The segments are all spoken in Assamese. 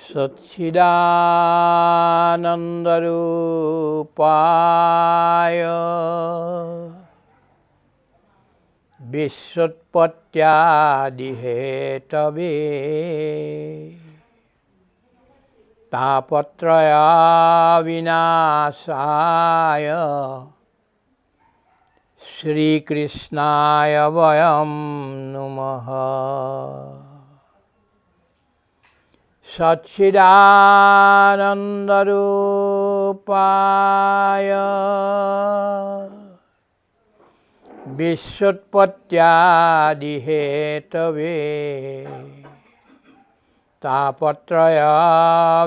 সচ্চিদানন্দরূপায় বিশ্বৎপত্যাদিহেতবে তাপত্রয়া বিনাশায় শ্রীকৃষ্ণায় বয়ং নমঃ। সচ্চিদানন্দরূপায় বিশ্বৎপত্যাদিহেতবে তাপত্রয়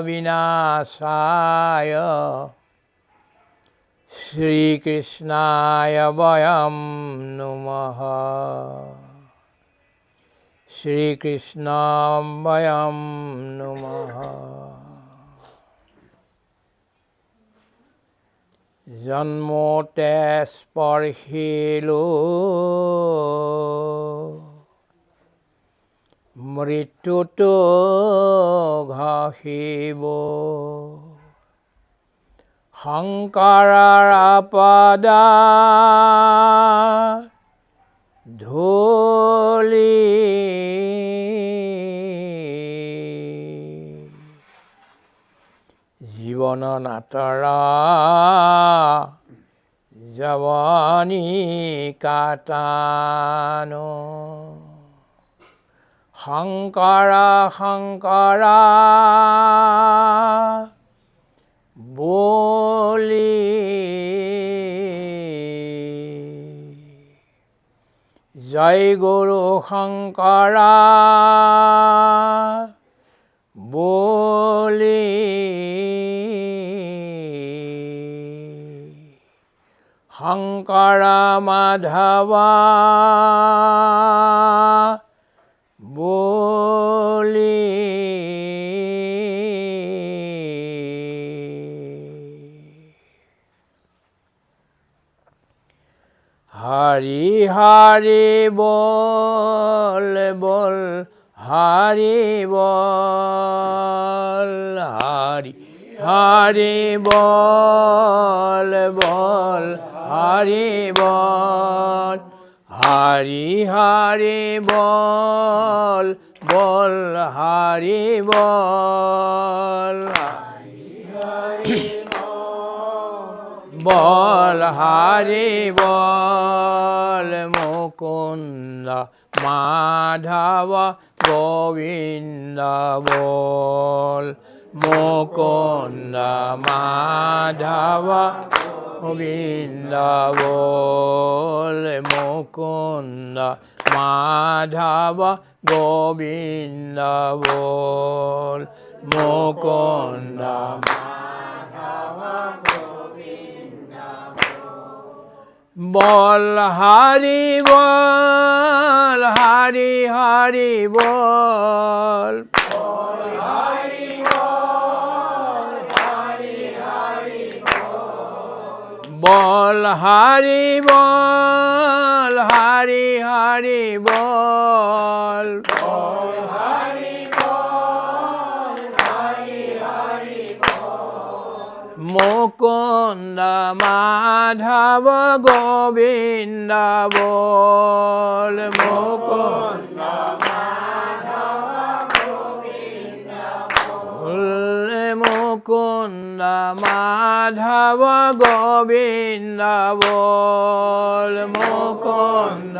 বিনাশায় শ্রীকৃষ্ণায় বয়ং নমঃ। শ্রীকৃষ্ণ বয়ং নমঃ। জন্মতে স্পর্শিলো মৃত্যুতো ঘাসিব সংসাৰৰ আপদা ধূলি জীবন নাটৰা জৱানী কাটানো শংকৰা শংকৰা বলি জয় গুৰু শংকৰা বলি শংকৰ মাধৱ বলি হৰি হৰি বল বল হৰি বল হৰি হৰি বল বল হৰি বল হৰি হৰি বল বল হৰি বল বল হরি বল মুকুন্দ মাধব গোবিন্দ বল মুকুন্দ মাধব গোবিন্দ বল মুকুন্দ মাধব গোবিন্দ বল মুকুন্দ বল হরি বল হরি হরি বল বল হরি বল হরি হরি বল মুকুন্দ মাধব গোবিন্দ বল মুকুন্দ মুকুন্দ মাধব গোবিন্দ বল মুকুন্দ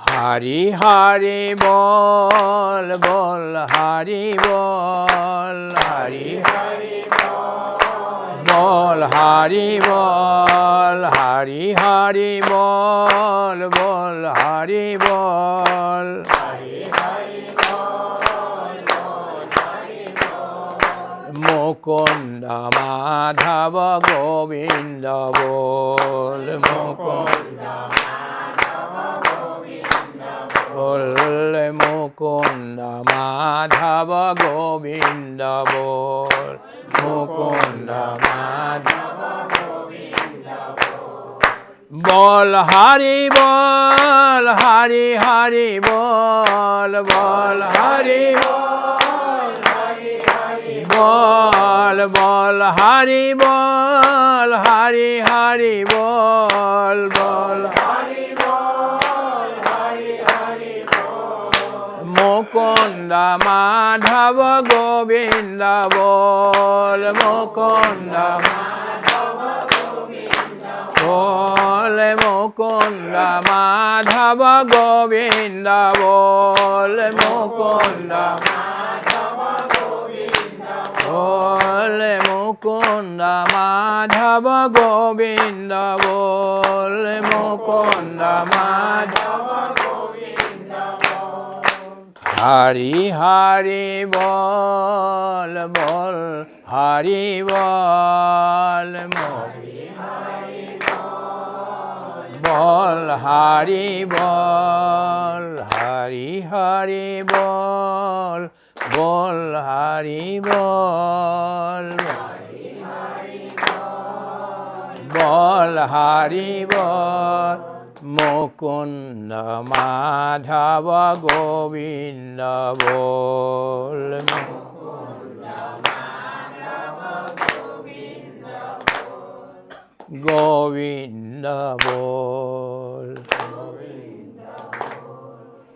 হরি হরি বল বল হরি বল হরি বল হরি বল হরি হরি বল বল হরি বল মুকুন্দ মাধব গোবিন্দ বল মুকুন্দ বল মুকুন্দ মাধব গোবিন্দ বল মুকুন্দ মাধব বল হরি বল হরি হরি বল বল হরি বল হরি হরি বল বল হরি বল হরি হরি বল বল হরি বল হরি হরি বল মুকুন্দ মাধব গোবিন্দ বল মুকুন্দ বল মুকুন্দ মাধব গোবিন্দ বল মুকুন্দ বল মুকুন্দ মাধব গোবিন্দ বল মুকুন্দ মাধব হরি হরি বল বল হরি বল বল হরি বল হরি হরি বল বল হরি বল বল হরি বল মুকুন্দ মাধব গোবিন্দ বল গোবিন্দ বল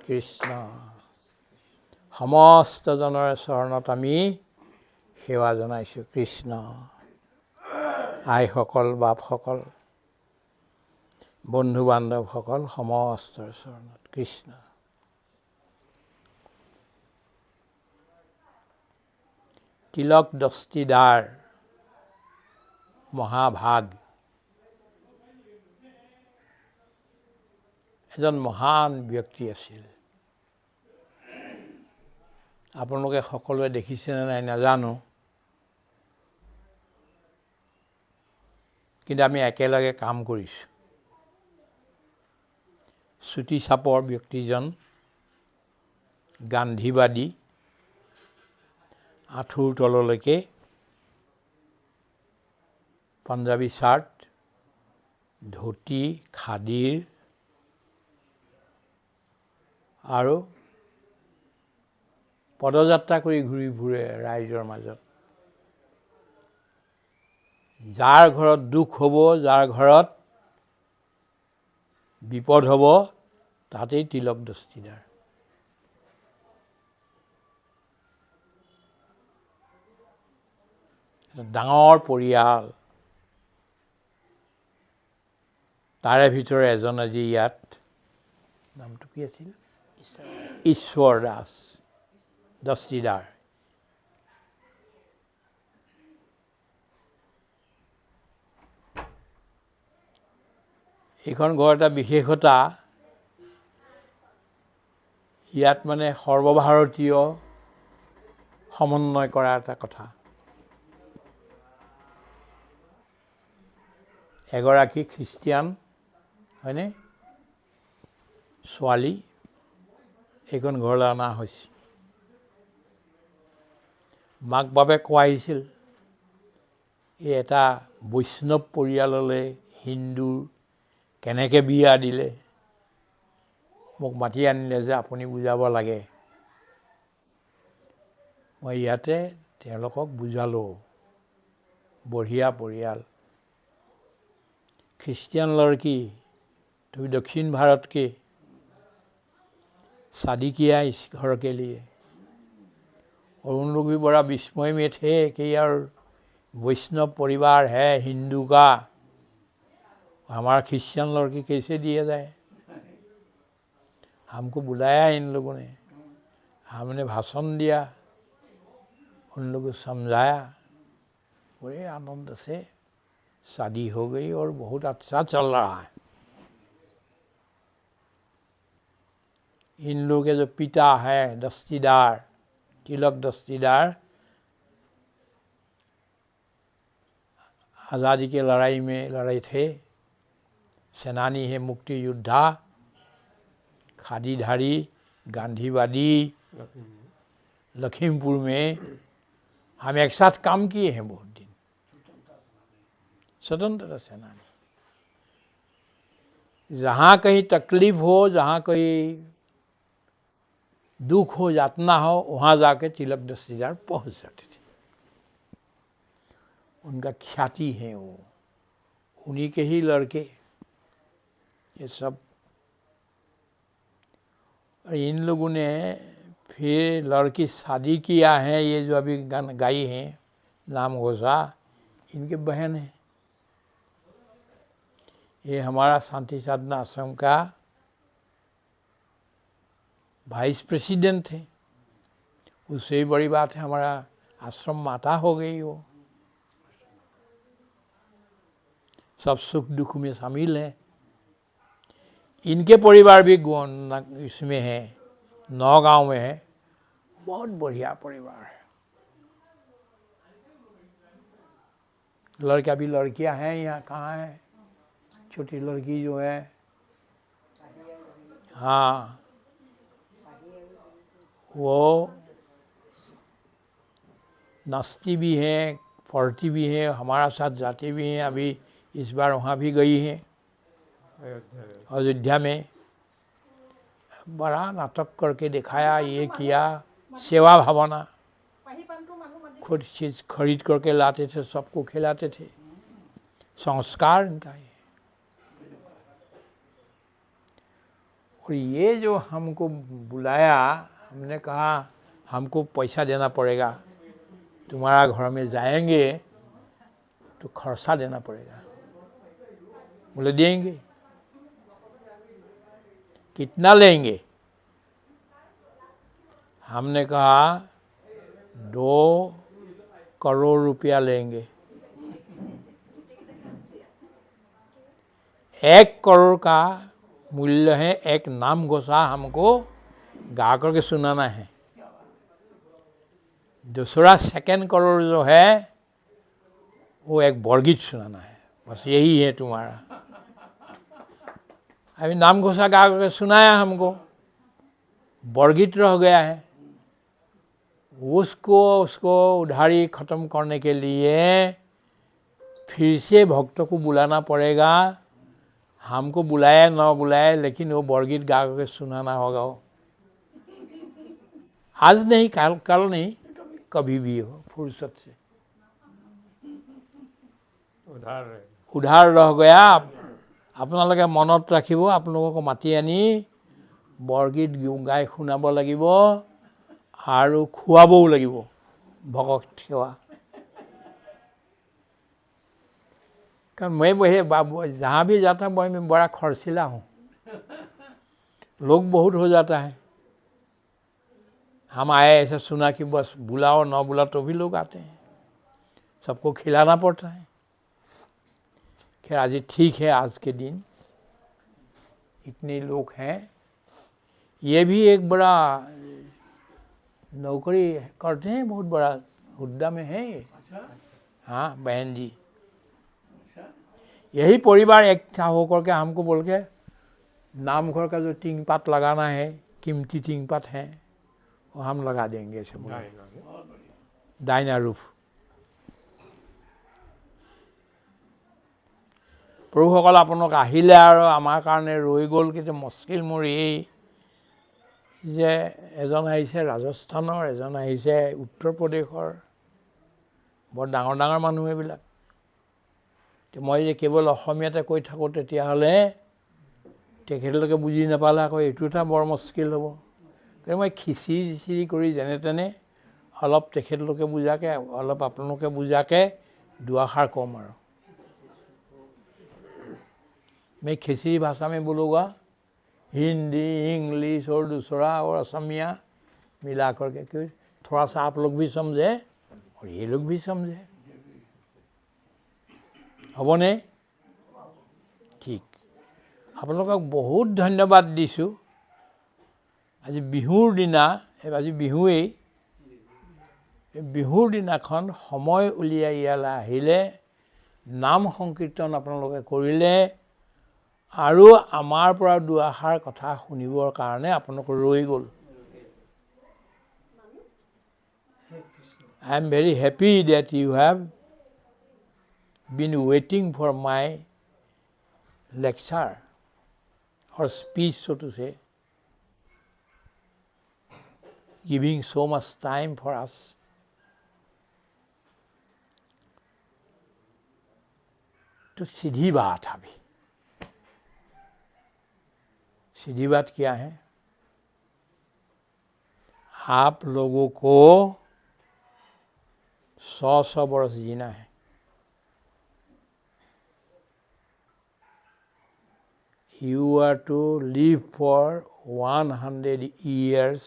কৃষ্ণ সমস্ত জনৰ চৰণত আমি সেৱা জনাইছোঁ কৃষ্ণ আইসকল বাপসকল বন্ধু বান্ধৱসকল সমস্তৰ চৰণত কৃষ্ণ তিলক দস্তিদাৰ মহাভাগ এজন মহান ব্যক্তি আছিল আপোনালোকে সকলোৱে দেখিছেনে নাই নাজানো কিন্তু আমি একেলগে কাম কৰিছোঁ চুটি চাপৰ ব্যক্তিজন গান্ধীবাদী আঁঠুৰ তললৈকে পাঞ্জাবী চাৰ্ট ধুতি খাদীৰ আৰু পদযাত্ৰা কৰি ঘূৰি ফুৰে ৰাইজৰ মাজত যাৰ ঘৰত দুখ হ'ব যাৰ ঘৰত বিপদ হ'ব তাতেই তিলক দস্তিদাৰ ডাঙৰ পৰিয়াল তাৰে ভিতৰত এজন আজি ইয়াত নামটো কি আছিল ঈশ্বৰ দাস দস্তিদাৰ এইখন ঘৰ এটা বিশেষতা ইয়াত মানে সৰ্বভাৰতীয় সমন্বয় কৰা এটা কথা এগৰাকী খ্ৰীষ্টিয়ান হয়নে ছোৱালী এইখন ঘৰলৈ অনা হৈছে মাক বাপে কোৱা আহিছিল এই এটা বৈষ্ণৱ পৰিয়াললৈ হিন্দু কেনেকৈ বিয়া দিলে মোক মাতি আনিলে যে আপুনি বুজাব লাগে মই ইয়াতে তেওঁলোকক বুজালোঁ বঢ়িয়া পৰিয়াল ख्रिस्टियन लड़की तो दक्षिण भारत के शादी किया इस घर के लिए और उन लोग भी बड़ा विस्मय में थे कि यार वैष्णव परिवार है हिंदू का हमारा ख्रिस्टियन लड़की कैसे दिया जाए हमको बुलाया इन लोगों ने हमने भाषण दिया उन लोगों को समझाया बड़े आनंद से शादी हो गई और बहुत अच्छा चल रहा है इन लोगों के जो पिता है दस्तीदार तिलक दस्तीदार आज़ादी के लड़ाई में लड़े थे सेनानी है मुक्ति योद्धा खादीधारी गांधीवादी लखीमपुर में हम एक साथ काम किए हैं बहुत दिन स्वतंत्रता सेनानी जहाँ कहीं तकलीफ हो, जहाँ कहीं दुख हो, यातना हो, वहाँ जाके तिलक दस्तीदार पहुँच जाते थे। उनका ख्याति है वो, उन्हीं के ही लड़के ये सब। और इन लोगों ने फिर लड़की शादी किया है, ये जो अभी गान गाई हैं नाम घोषा, इनके बहन है। ये हमारा शांति साधना आश्रम का वाइस प्रेसिडेंट थे। उससे ही बड़ी बात है हमारा आश्रम माता हो गई वो। सब सुख दुख में शामिल है। इनके परिवार भी इसमें है, नौगांव में है। बहुत बढ़िया परिवार है। लड़का भी लड़कियां हैं यहाँ, कहाँ है छोटी लड़की जो है, हाँ वो नाचती भी हैं, पढ़ती भी हैं, हमारा साथ जाते भी हैं। अभी इस बार वहाँ भी गई हैं अयोध्या में। बड़ा नाटक करके दिखाया, ये किया, सेवा भावना, खुद चीज़ खरीद करके लाते थे, सबको खिलाते थे। संस्कार इनका है। और ये जो हमको बुलाया, हमने कहा हमको पैसा देना पड़ेगा, तुम्हारा घर में जाएंगे तो खर्चा देना पड़ेगा। बोले देंगे। कितना लेंगे? हमने कहा 2 करोड़ रुपया लेंगे। 1 करोड़ का मूल्य है। एक नाम घोषा हमको गा करके सुनाना है। दूसरा 2 करोड़ जो है वो एक बरगीत सुनाना है। बस यही है तुम्हारा। अभी नाम घोषा गा करके सुनाया हमको, बरगीत रह गया है। उसको उधारी खत्म करने के लिए फिर से भक्तों को बुलाना पड़ेगा। हमको बुलाया न बुलाया, लेकिन वो बरगीत गा करके सुनाना होगा। वो आज नहीं, कल नहीं, कभी भी हो, फुर्सत से। उधार रह गया। আপোনালোকে মনত ৰাখিব, আপোনালোকক মাতি আনি বৰগীত গাই শুনাব লাগিব আৰু খুৱাবও লাগিব। ভকত সেৱা। कारण मैं जहाँ भी जाता हूँ मैं बड़ा खर्चीला हूँ। लोग बहुत हो जाता है। हम आए ऐसा सुना कि बस बुलाओ न बुलाओ तो भी लोग आते हैं, सबको खिलाना पड़ता है। खैर आज ठीक है, आज के दिन इतने लोग हैं। ये भी एक बड़ा नौकरी करते हैं, बहुत बड़ा हुद्दा में है ये। हाँ बहन जी, यही परिवार एक था होकर के हमको बोल के नाम घर का जो टिंग पात लगाना है, कीमती टिंग पात है, वो हम लगा देंगे ऐसे बोला। डाइना रूफ। প্ৰভুসকল আপোনালোক আহিলে আৰু আমাৰ কাৰণে ৰৈ গ'ল। কিন্তু মুস্কিল মোৰ এই যে এজন আহিছে ৰাজস্থানৰ, এজন আহিছে উত্তৰ প্ৰদেশৰ, বৰ ডাঙৰ ডাঙৰ মানুহ এইবিলাক। মই যে কেৱল অসমীয়াতে কৈ থাকোঁ তেতিয়াহ'লে তেখেতলোকে বুজি নাপালে আকৌ এইটো এটা বৰ মুস্কিল হ'ব। কিন্তু মই খিচিৰি কৰি যেনে তেনে অলপ তেখেতলোকে বুজাকে, অলপ আপোনালোকে বুজাকে দুআষাৰ ক'ম আৰু। मैं खिचड़ी भाषा में बोलूँगा, हिंदी, इंग्लिश और दूसरा और असमिया मिला करके, क्योंकि थोड़ा सा आप लोग भी समझे और ये लोग भी समझे। হ'বনে? ঠিক। আপোনালোকক বহুত ধন্যবাদ দিছোঁ। আজি বিহুৰ দিনা, আজি বিহুৱেই, বিহুৰ দিনাখন সময় উলিয়াই ইয়ালৈ আহিলে, নাম সংকীৰ্তন আপোনালোকে কৰিলে আৰু আমাৰ পৰা দুআষাৰ কথা শুনিবৰ কাৰণে আপোনালোক ৰৈ গ'ল। I am very happy that you have been waiting for my lecture. or speech, so to say, giving so much time for us. तो सीधी बात अभी, सीधी बात क्या है? आप लोगों को 100 बरस जीना है. You are to live for 100 years,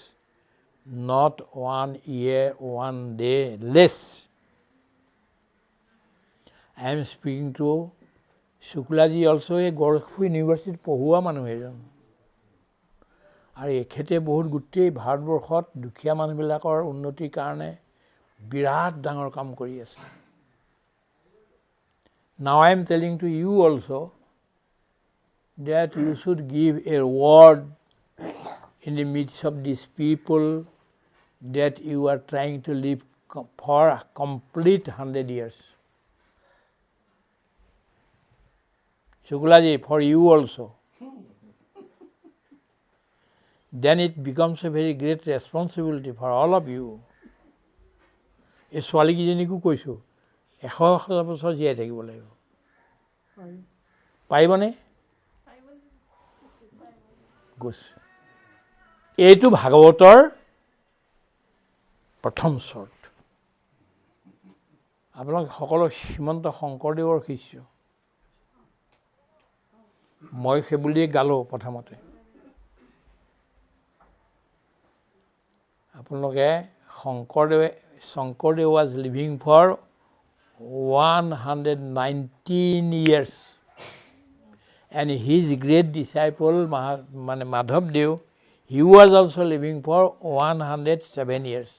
not 1 year, 1 day less. I am speaking to Shuklaji, also a Gorakhpur University পঢ়ুৱা মানুহ এজন, আৰু এখেতে বহুত গোটেই ভাৰতবৰ্ষত দুখীয়া মানুহবিলাকৰ উন্নতিৰ কাৰণে বিৰাট ডাঙৰ কাম কৰি আছে. Now I am telling to you also that you should give a word in the midst of these people that you are trying to live for a complete 100 years. Shuklaji, for you also. Then it becomes a very great responsibility for all of you. এই ছোৱালীকেইজনীকো কৈছোঁ 100 বছৰ জীয়াই থাকিব লাগিব. পাৰিবনে? গুছ, এইটো ভাগৱতৰ প্ৰথম চৰ্ত. আপোনালোক সকলো শ্ৰীমন্ত শংকৰদেৱৰ শিষ্য. মই সেইবুলিয়ে গালোঁ প্ৰথমতে. আপোনালোকে Sankardev was living for 119 years. And his great disciple, Madhavdev, he was also living for 107 years.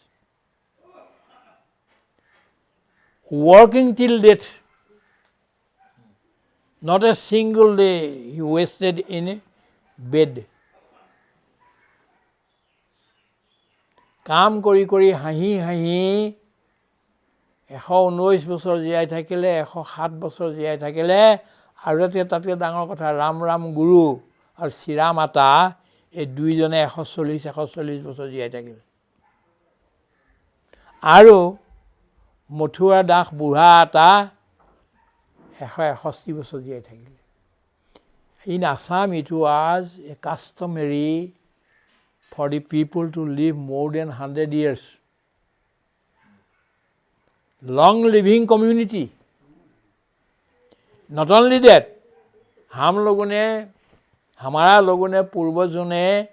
Working till death. Not a single day he wasted in a bed. কাম কৰি কৰি হাঁহি হাঁহি 119 বছৰ জীয়াই থাকিলে, 107 বছৰ জীয়াই থাকিলে, আৰু তাতকৈ ডাঙৰ কথা, ৰাম ৰাম গুৰু আৰু চিৰা মাতা এই দুইজনে 140 বছৰ জীয়াই থাকিলে. আৰু মথুৰা দাস বুঢ়া এটা 161 বছৰ জীয়াই থাকিলে. In Assam it was a customary for the people to live more than 100 years. Long living community. Not only that, हमारा लोगों ने पूर्वजों ने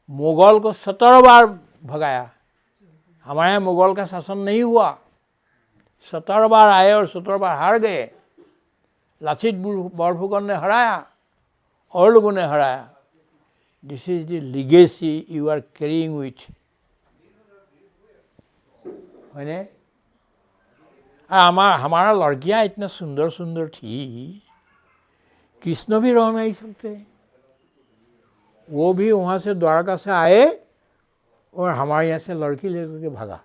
मुगल को 17 बार भगाया. हमारे यहाँ मुगल का शासन नहीं हुआ. 17 बार आए और 17 बार हार गए. लाचित बरफुकन ने हराया और लोगों ने हराया. This is the legacy you are carrying with. है ना? हमारा लड़कियां इतना सुंदर सुंदर थी, कृष्ण भी रह नहीं सकते. वो भी वहां से द्वारका से आए और हमारे यहाँ से लड़की लेकर के भागा.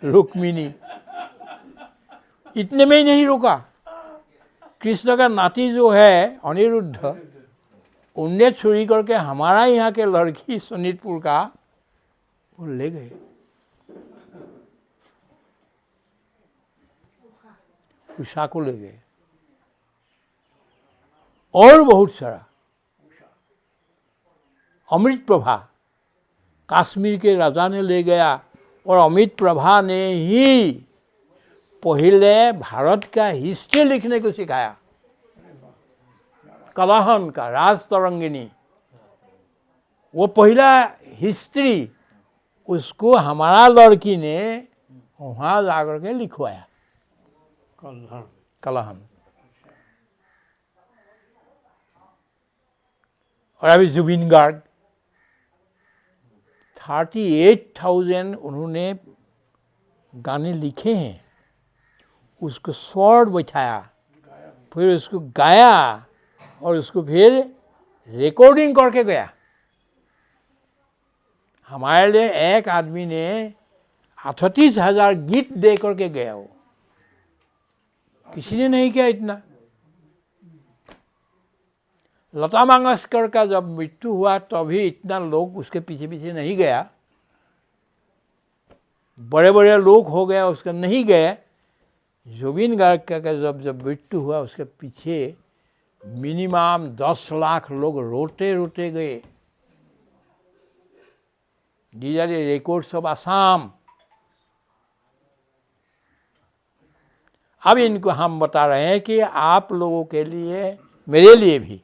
रुक्मिणी. इतने में ही नहीं रुका. कृष्ण का नाती जो है अनिरुद्ध, उनने चोरी करके हमारा यहाँ के लड़की सोनितपुर का वो ले गए. उषा को ले गए और बहुत सारा. अमृत प्रभा कश्मीर के राजा ने ले गया और अमृत प्रभा ने ही पहले भारत का हिस्ट्री लिखने को सिखाया. कलाहन का राज तरंगिनी, वो पहला हिस्ट्री उसको हमारा लड़की ने वहाँ जाकर के लिखवाया. कलाहन. और अभी जुबिन गार्ग 38,000 उन्होंने गाने लिखे हैं. उसको स्वर बैठाया, फिर उसको गाया और उसको फिर रिकॉर्डिंग करके गया. हमारे लिए एक आदमी ने 38,000 गीत दे करके गया. वो किसी ने नहीं किया इतना। लता मंगेशकर का जब मृत्यु हुआ तभी इतना लोग उसके पीछे पीछे नहीं गया, बड़े बड़े लोग हो गए उसका नहीं गए। जुबिन गार्ग का जब मृत्यु हुआ उसके पीछे मिनिमम 10 लाख लोग रोते रोते गए। These are the records of Assam। अब इनको हम बता रहे हैं कि आप लोगों के लिए, मेरे लिए भी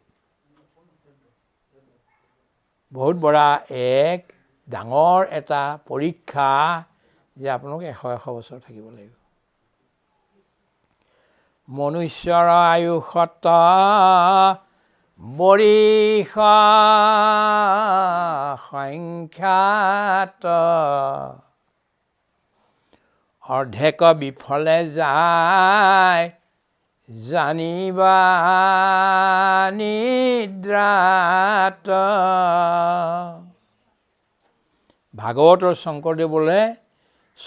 बहुत बड़ा एक ডাঙৰ এটা পৰীক্ষা যে আপোনালোকে 100 বছৰ থাকিব লাগিব। মনুষ্যৰ আয়ুষত বৰিষ সংখ্যাত অৰ্ধেক বিফলে যায় জানিবা নিদ্ৰাত। भागवत और शंकरदेव बोले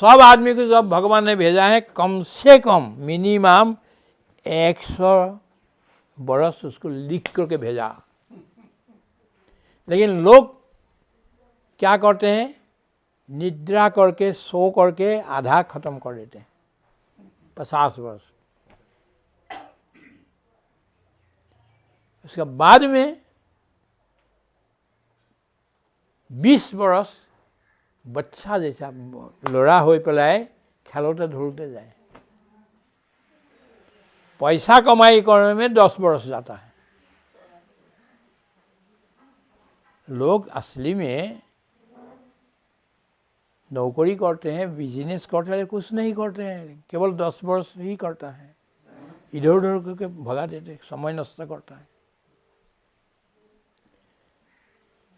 सब आदमी को जब भगवान ने भेजा है कम से कम मिनिमम 100 बरस उसको लिख करके भेजा। लेकिन लोग क्या करते हैं, निद्रा करके सो करके आधा खत्म कर देते हैं 50 वर्ष। उसके बाद में 20 बरस बच्चा जैसा लड़ा हो पेलाय खेलोते धूलते जाए। पैसा कमाई करने में 10 बरस जाता है। लोग असली में नौकरी करते हैं, बिजनेस करते हैं, कुछ नहीं करते हैं, केवल 10 बरस ही करता है, इधर उधर करके भगा देते, समय नष्ट करता है।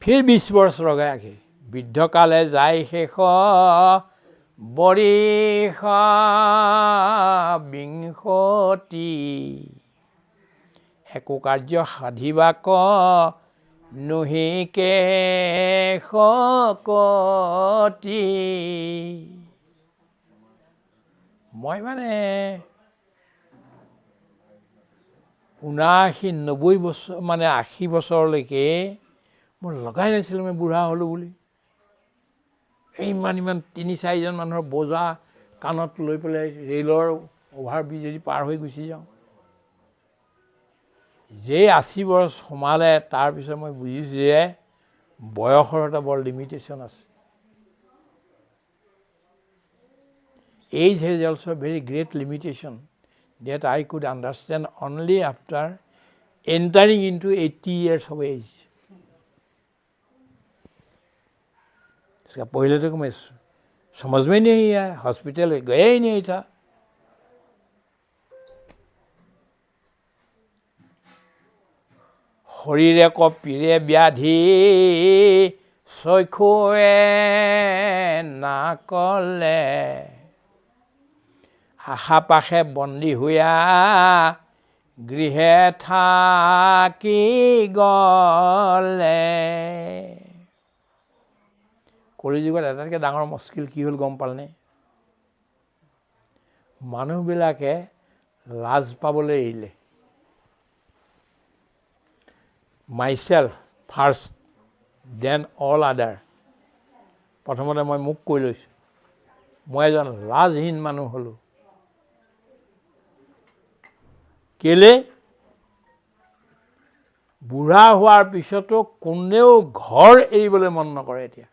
फिर 20 बरस रह गया कि বৃদ্ধকালে যায় শেষ বৰিষ বিংশতি একো কাৰ্য সাধিবাক নহিকে শকতি। মই মানে 79-90 বছৰ মানে 80 বছৰলৈকে মই লগাই নাছিলোঁ মই বুঢ়া হ'লোঁ বুলি। ইমান 3-4জন মানুহৰ বোজা কাণত লৈ পেলাই ৰেলৰ অভাৰব্ৰিজ যদি পাৰ হৈ গুচি যাওঁ। যে 80 বছৰ সোমালে তাৰপিছত মই বুজিছোঁ যে বয়সৰ এটা বৰ লিমিটেশ্যন আছে। Age has also a very great limitation that I could understand only after entering into 80 years of age. इसका पहले तक मैं समझ में नहीं आया, हॉस्पिटल गया ही नहीं था। শৰীৰে কপিৰে ব্যাধি চক্ষুৱে নাকলে আশা পাশে বন্দী হোৱা গৃহে থাকি গলে। কলিযুগত এটাতকৈ ডাঙৰ মুস্কিল কি হ'ল গম পালনে? মানুহবিলাকে লাজ পাবলৈ এৰিলে। myself first then all other। প্ৰথমতে মই মোক কৈ লৈছোঁ মই এজন লাজহীন মানুহ হ'লোঁ। কেলে? বুঢ়া হোৱাৰ পিছতো কোনেও ঘৰ এৰিবলৈ মন নকৰে। এতিয়া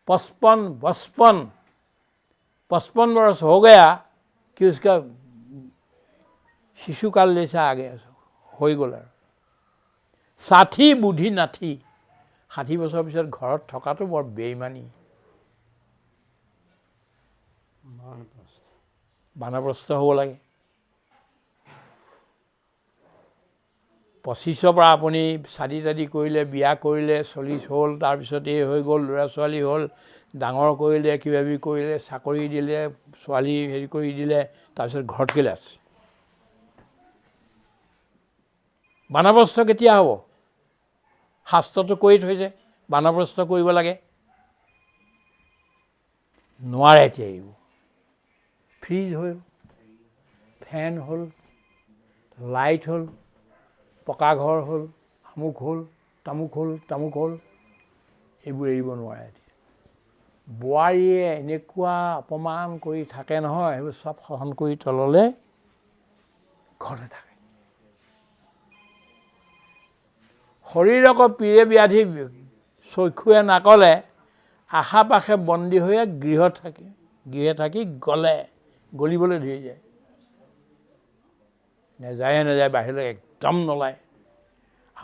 55 बरस हो गया कि उसका शिशु काल जैसा आ गया हो गल। 60 बुद्धि नाथी 60 বছৰ পিছত ঘৰত থকাটো বৰ বেইমানি। বানপ্ৰস্থ হ'ব লাগে। 25ৰ পৰা আপুনি চাদি তাদি কৰিলে, বিয়া কৰিলে, 40 হ'ল, তাৰপিছত এই হৈ গ'ল, ল'ৰা ছোৱালী হ'ল, ডাঙৰ কৰিলে, কিবাকিবি কৰিলে, চাকৰি দিলে, ছোৱালী হেৰি কৰি দিলে, তাৰপিছত ঘৰত কেলৈ আছে? বানপ্ৰস্থ কেতিয়া হ'ব? শাস্ত্ৰটো কৈ থৈছে বানপ্ৰস্থ কৰিব লাগে। নোৱাৰে এতিয়া এইবোৰ ফ্ৰীজ হৈ ফেন হ'ল, লাইট হ'ল, পকা ঘৰ হ'ল, আমুক হ'ল, তামুক হ'ল, তামুক হ'ল, এইবোৰ এৰিব নোৱাৰে। বোৱাৰীয়ে এনেকুৱা অপমান কৰি থাকে নহয়, সেইবোৰ চব সহন কৰি তললৈ ঘৰতে থাকে। শৰীৰক পীড়ে ব্যাধি চক্ষুৱে নাকলে, আশা পাশে বন্দী হৈ গৃহে থাকি গলিবলৈ ধৰি যায়। নেযায় বাহিৰলৈ একদম নোলায়।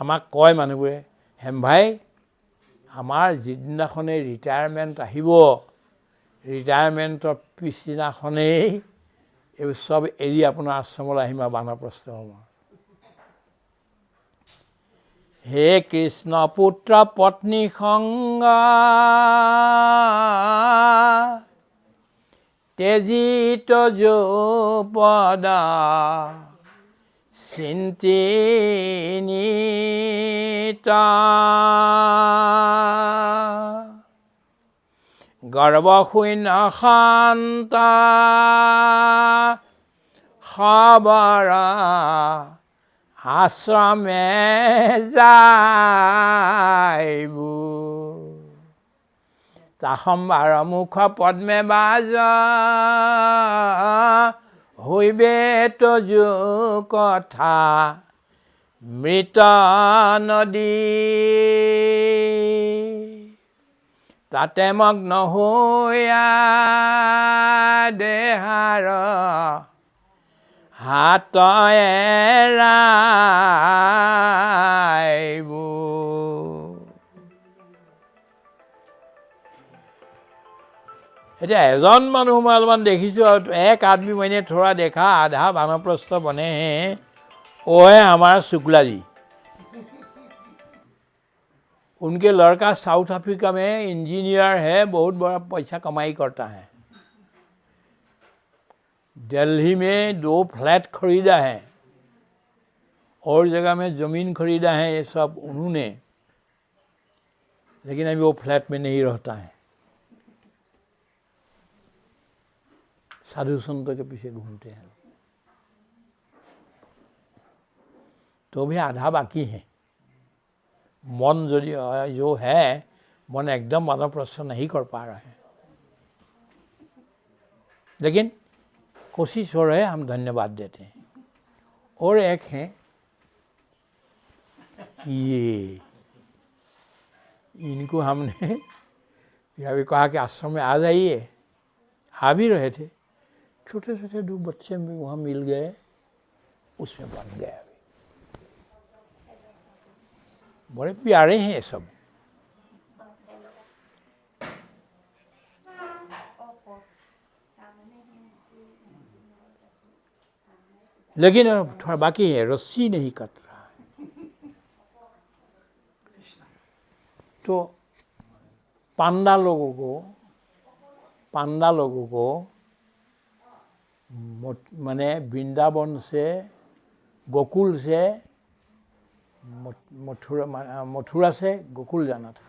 আমাক কয় মানুহবোৰে, হেমভাই আমাৰ যিদিনাখনেই ৰিটায়াৰমেণ্ট আহিব, ৰিটায়াৰমেণ্টৰ পিছদিনাখনেই এইবোৰ চব এৰি আপোনাৰ আশ্ৰমলৈ আহিম আৰু বানপ্ৰস্থ হ'ম। হে কৃষ্ণ পুত্ৰ পত্নী সংগ তেজিত যৌপদা চিন্তিনিতা গৰ্বশূন্য শান্তা সবৰা আশ্ৰমে যাইবো তাসম্ভাৰ মুখ পদ্মে বাজ হইবে তজু কথা মৃত নদী তাতে মগ্ন হৈয়া দেহাৰ হাত এৰাইবো। এতিয়া এজন মানুহ মই অলপমান দেখিছোঁ, এক आदमी मैंने थोड़ा देखा आधा वानप्रस्थ बने हैं, वो है हमारा शुक्ला जी। उनके लड़का साउथ अफ्रीका में इंजीनियर है, बहुत बड़ा पैसा कमाई करता है। दिल्ली में 2 फ्लैट खरीदा है और जगह में ज़मीन खरीदा है, ये सब उन्होंने, लेकिन अभी वो फ्लैट में नहीं रहता है, साधु संतों के पीछे घूमते हैं। तो भी आधा बाकी है। मन जो है, मन एकदम वानप्रस्थ नहीं कर पा रहा है, लेकिन कोशिश हो रहे, हम धन्यवाद देते हैं। और एक है ये, इनको हमने अभी कहा कि आश्रम में आ जाइए, आ भी रहे थे। छोटे छोटे 2 बच्चे में वहाँ मिल गए, उसमें बन गए। अभी बड़े प्यारे हैं ये सब। लेकिन थोड़ा बाकी है, रस्सी नहीं कट रहा है। तो पांडा लोगों को माने वृंदावन से, गोकुल से, मथुरा से गोकुल जाना था।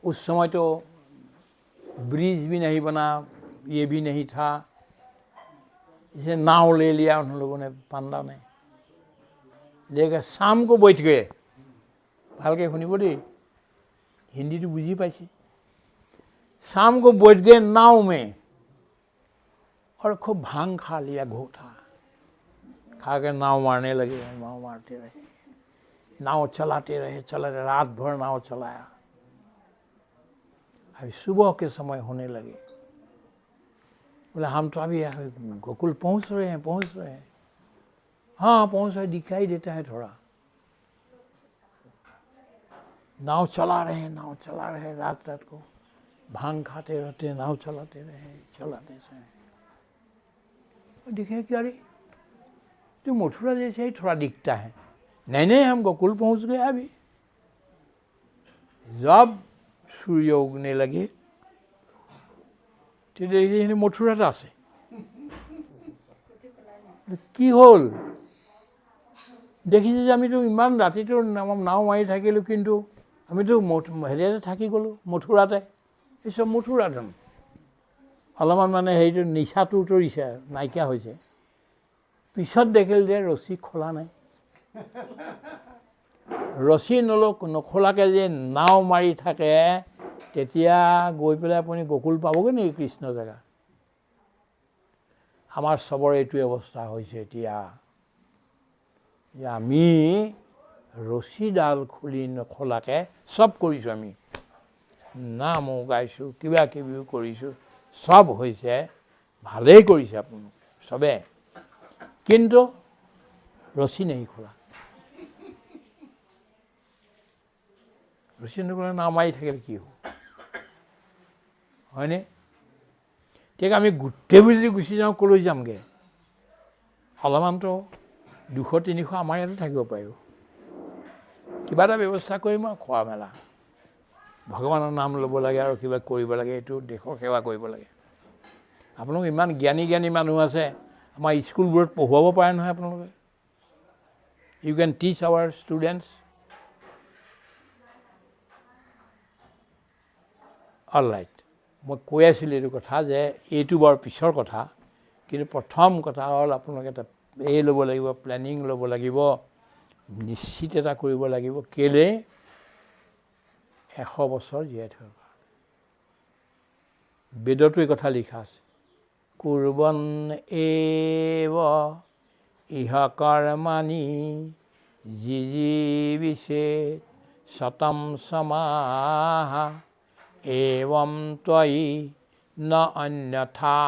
उस समय तो ब्रिज भी नहीं बना, ये भी नहीं था, इसे नाव ले लिया उन लोगों ने, पांडा ने लेकर शाम को बैठ गए। ভালকে শুনিব দেই, हिंदी तो बुझी पाइছে। शाम को बैठ गए नाव में और खूब भांग खा लिया, घोटा खा के नाव मारने लगे, नाव मारते रहे, नाव चलाते रहे, रात भर नाव चलाया। अभी सुबह के समय होने लगे, बोले हम तो अभी गोकुल पहुंच रहे हैं। हाँ पहुंच रहे, दिखाई देता है थोड़ा। नाव चला रहे हैं, रात को भांग खाते रहते, नाव चलाते रहे। दिखे क्या रे, तो मथुरा जैसे ही थोड़ा दिखता है। नहीं हम गोकुल पहुंच गए। अभी जब सूर्य उगने लगे तो देखिए मथुरात आछे। কি হল, দেখিছে যে আমি তো ইমান ৰাতিটো নাও মাৰি থাকিলোঁ, কিন্তু আমি তো হেৰিয়াতে থাকি গ'লোঁ, মথুৰাতে। এইসব মথুৰাধাম। অলপমান মানে হেৰিটো নিচাটো উতৰিছে নাইকিয়া হৈছে পিছত দেখিল যে ৰছী খোলা নাই ৰছী নখোলাকৈ যে নাও মাৰি থাকে তেতিয়া গৈ পেলাই আপুনি গকুল পাবগৈ নেকি কৃষ্ণ জেগা আমাৰ চবৰে এইটো অৱস্থা হৈছে এতিয়া যে আমি ৰছীডাল খুলি নখোলাকৈ চব কৰিছোঁ আমি নামো গাইছোঁ কিবা কিবিও কৰিছোঁ চব হৈছে ভালেই কৰিছে আপোনালোকে চবে কিন্তু ৰছী নাই খোলা ৰছী নখোলা নাও মাৰি থাকিলে কি হ'ব হয়নে ঠিক আমি গোটেইবোৰ যদি গুচি যাওঁ ক'লৈ যামগৈ অলপমানতো 200-300 আমাৰ ইয়াতো থাকিব পাৰিব কিবা এটা ব্যৱস্থা কৰিম আৰু খোৱা মেলা ভগৱানৰ নাম ল'ব লাগে আৰু কিবা কৰিব লাগে এইটো দেশৰ সেৱা কৰিব লাগে আপোনালোক ইমান জ্ঞানী মানুহ আছে আমাৰ স্কুলবোৰত পঢ়ুৱাব পাৰে নহয় আপোনালোকে ইউ কেন টিচ আৱাৰ ষ্টুডেণ্টছ অল ৰাইট মই কৈ আছিলোঁ এইটো কথা যে এইটো বৰ পিছৰ কথা কিন্তু প্ৰথম কথা হ'ল আপোনালোকে এটা এই ল'ব লাগিব প্লেনিং ল'ব লাগিব নিশ্চিত এটা কৰিব লাগিব কেলৈ 100 বছৰ জীয়াই থকাৰ বেদতো এই কথা লিখা আছে কুৰ্বন এব ইহ কৰ্মাণি জীবিছে শতম সমাহ এৱম ত্বয়ি ন অন্যথা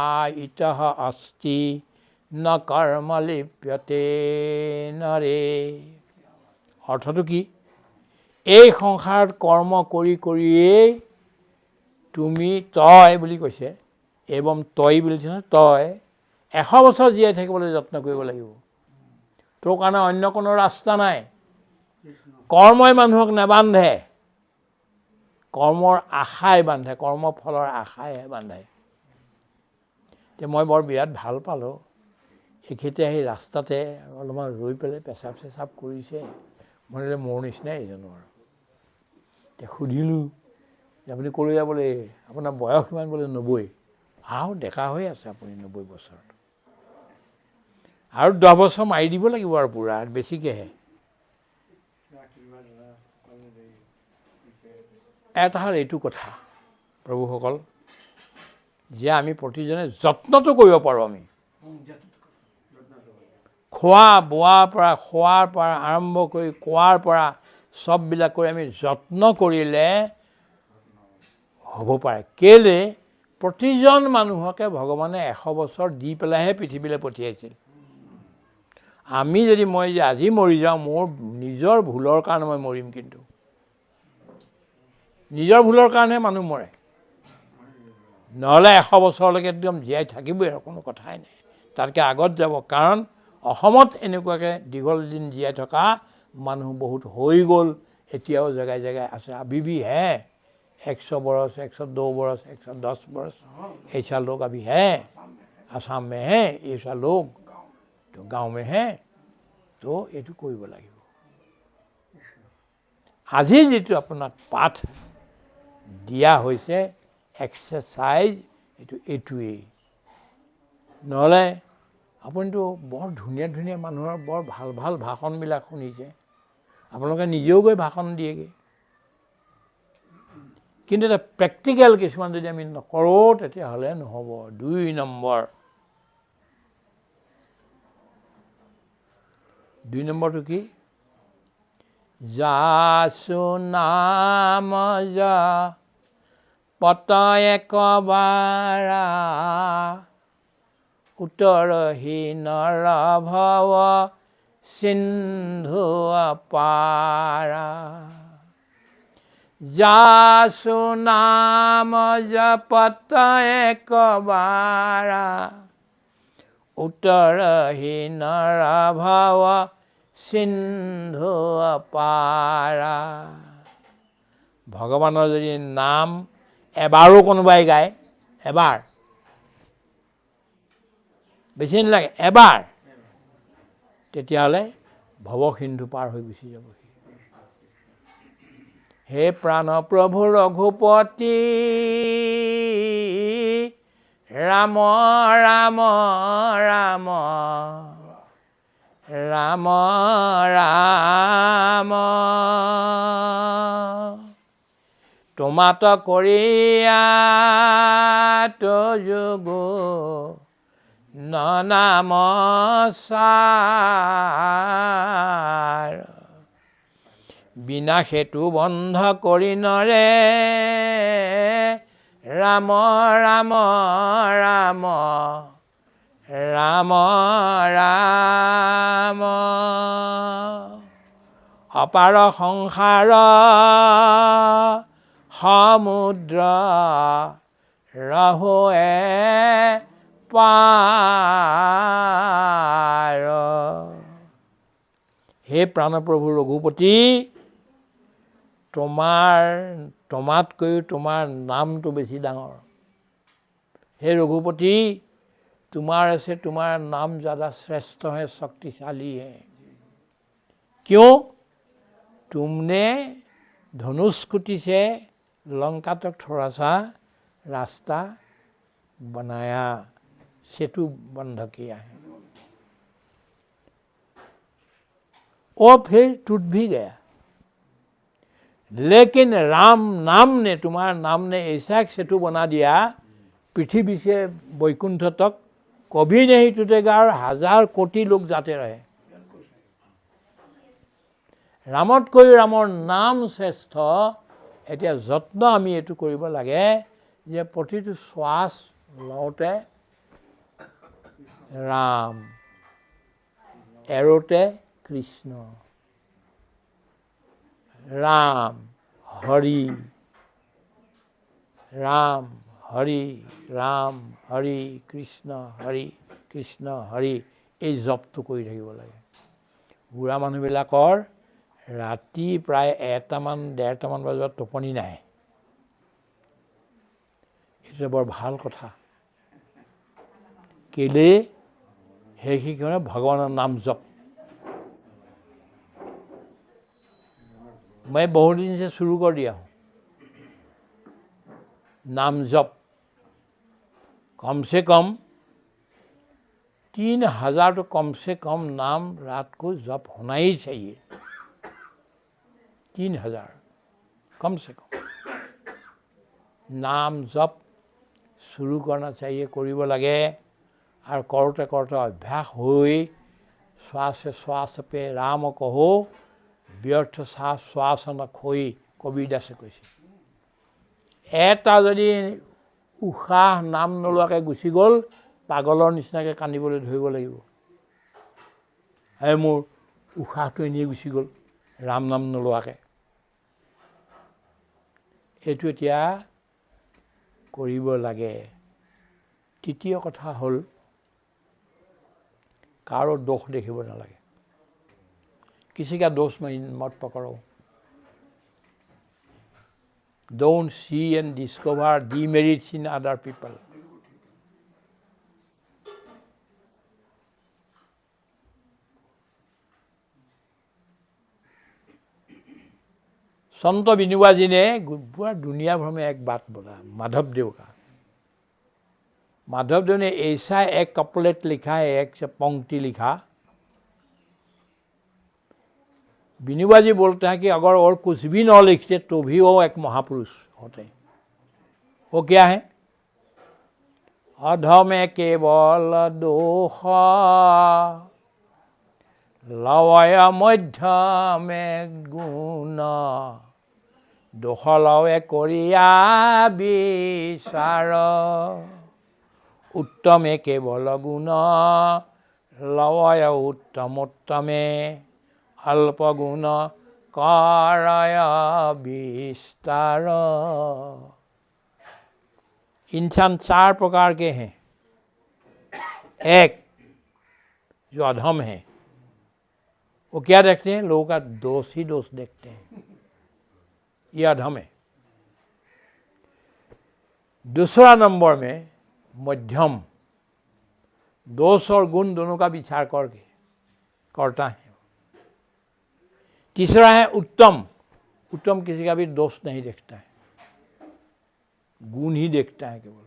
ইতঃ অস্তি ন কৰ্ম লিপ্যতে নৰে অৰ্থটো কি এই সংসাৰত কৰ্ম কৰি কৰিয়েই তুমি তই বুলি কৈছে এৱম তই বুলি কৈছে নহয় তই 100 বছৰ জীয়াই থাকিবলৈ যত্ন কৰিব লাগিব তোৰ কাৰণে অন্য কোনো ৰাস্তা নাই কৰ্মই মানুহক নেবান্ধে কৰ্মৰ আশাই বান্ধে কৰ্মফলৰ আশাইহে বান্ধে এতিয়া মই বৰ বিৰাট ভাল পালোঁ এখেতে সেই ৰাস্তাতে অলপমান ৰৈ পেলাই পেচাব চেচাব কৰিছে মই মোৰ নিচিনাই জানো আৰু এতিয়া সুধিলোঁ যে আপুনি ক'লৈ যাবলৈ আপোনাৰ বয়স কিমান বোলে 90 আৰু ডেকা হৈ আছে আপুনি 90 বছৰত আৰু 10 বছৰ মাৰি দিব লাগিব আৰু পূৰা বেছিকৈহে এটা হ'ল এইটো কথা প্ৰভুসকল যে আমি প্ৰতিজনে যত্নটো কৰিব পাৰোঁ আমি খোৱা বোৱাৰ পৰা খোৱাৰ পৰা আৰম্ভ কৰি কোৱাৰ পৰা চববিলাক কৰি আমি যত্ন কৰিলে হ'ব পাৰে কেলৈ প্ৰতিজন মানুহকে ভগৱানে 100 বছৰ দি পেলাইহে পৃথিৱীলৈ পঠিয়াইছিল আমি যদি মই যে আজি মৰি যাওঁ মোৰ নিজৰ ভুলৰ কাৰণে মই মৰিম কিন্তু নিজৰ ভুলৰ কাৰণেহে মানুহ মৰে নহ'লে 100 বছৰলৈকে একদম জীয়াই থাকিবই আৰু কোনো কথাই নাই তাতকৈ আগত যাব কাৰণ অসমত এনেকুৱাকৈ দীঘল দিন জীয়াই থকা মানুহ বহুত হৈ গ'ল এতিয়াও জেগাই জেগাই আছে अभी भी है 100 बरस 102 बरस 110 बरस ऐसा लोग अभी है आसाम में है ऐसा लोग तो गाँव में है तो এইটো কৰিব লাগিব আজি যিটো আপোনাক পাঠ দিয়া হৈছে এক্সাৰচাইজ এইটোৱেই নহ'লে আপুনিতো বৰ ধুনীয়া ধুনীয়া মানুহৰ বৰ ভাল ভাল ভাষণবিলাক শুনিছে আপোনালোকে নিজেও গৈ ভাষণ দিয়েগৈ কিন্তু এটা প্ৰেক্টিকেল কিছুমান যদি আমি নকৰোঁ তেতিয়াহ'লে নহ'ব 2 নম্বৰটো কি যাচু নাম যা পত একবাৰা উত্তৰহীন ভৱ সিন্ধু পাৰা যাচু নাম জপত একবাৰা উত্তৰহীন ভৱ সিন্ধু পাৰা ভগৱানৰ যদি নাম এবাৰো কোনোবাই গায় এবাৰ বেছি নালাগে এবাৰ তেতিয়াহ'লে ভৱসিন্ধু পাৰ হৈ গুচি যাবহি হে প্ৰাণ প্ৰভু ৰঘুপতি ৰাম ৰাম ৰাম ৰাম ৰাম তোমাত কৰিয়া তো যোগ নাম সাৰ বিনা সেতু বন্ধ কৰি নৰে ৰাম ৰাম ৰাম ৰাম ৰাম অপাৰ সংসাৰ সমুদ্ৰ ৰহুৱে পাৰ হে প্ৰাণপ্ৰভু ৰঘুপতি তোমাতকৈও তোমাৰ নামটো বেছি ডাঙৰ। হে रघुपति तुम्हारे से तुम्हारा नाम ज़्यादा श्रेष्ठ है, शक्तिशाली है। क्यों? तुमने धनुष्कुटी से लंका तक थोड़ा सा रास्ता बनाया, सेतु बंद किया है, और फिर टूट भी गया। लेकिन राम नाम ने, तुम्हारा नाम ने ऐसा एक सेतु बना दिया, पृथ्वी से वैकुंठ तक कभी नहीं टूटेगा और 1000 कोटि लोग जाते रहे। रामतকৈ राমৰ নাম শ্ৰেষ্ঠ। এতিয়া যত্ন আমি এইটো কৰিব লাগে যে প্ৰতিটো শ্বাস লওঁতে ৰাম, এৰোতে কৃষ্ণ, ৰাম হৰি ৰাম হৰি ৰাম হৰি কৃষ্ণ হৰি এই জপটো কৰি থাকিব লাগে। বুঢ়া মানুহবিলাকৰ ৰাতি প্ৰায় 1-1:30 বজাত টোপনি নাহে। এইটো বৰ ভাল কথা। কেলে? সেইকাৰণে ভগৱানৰ নাম জপ। मैं बहुत दिन से शुरू कर दिया हूँ नाम जप। कम से कम 3000 तो कम से कम नाम रात को जप होना ही चाहिए। 3000 कम से कम नाम जप शुरू करना चाहिए, কৰিব লাগে। और करते करते अभ्यास हुई श्वास श्वास पे राम कहो व्यर्थ श्वास नखोई, কবিদাসে কৈছে। এটা যদি উশাহ নাম নলোৱাকৈ গুচি গ'ল, পাগলৰ নিচিনাকৈ কান্দিবলৈ ধৰিব লাগিব। মোৰ উশাহটো এনেই গুচি গ'ল ৰাম নাম নলোৱাকৈ। এইটো এতিয়া কৰিব লাগে। তৃতীয় কথা হ'ল কাৰো দোষ দেখিব নালাগে। किसी का दोष मत पकड़ो। Don't see and discover demerits in other people. संत विनोबा जी ने पूरा दुनिया भर में एक बात बोला, माधव देव का। माधव देव ने ऐसा एक कपलेट लिखा है, एक पंक्ति लिखा। विनोबा जी बोलते हैं कि अगर और कुछ भी न लिखते तो भी वो एक महापुरुष होते। वो क्या है? अधमे केवल दोष लवय मध्य में गुण, दोष लवे करिया विचार, उत्तमे केवल गुण लवय उत्तमोत्तमे, अल्प गुण कराय विस्तार। इंसान 4 प्रकार के हैं। एक जो अधम है, वो क्या देखते हैं? लोगों का दोष ही दोष देखते हैं, ये अधम है। दूसरा नंबर में मध्यम, दोष और गुण दोनों का विचार करता है। तीसरा है उत्तम, उत्तम किसी का भी दोष नहीं देखता है, गुण ही देखता है केवल।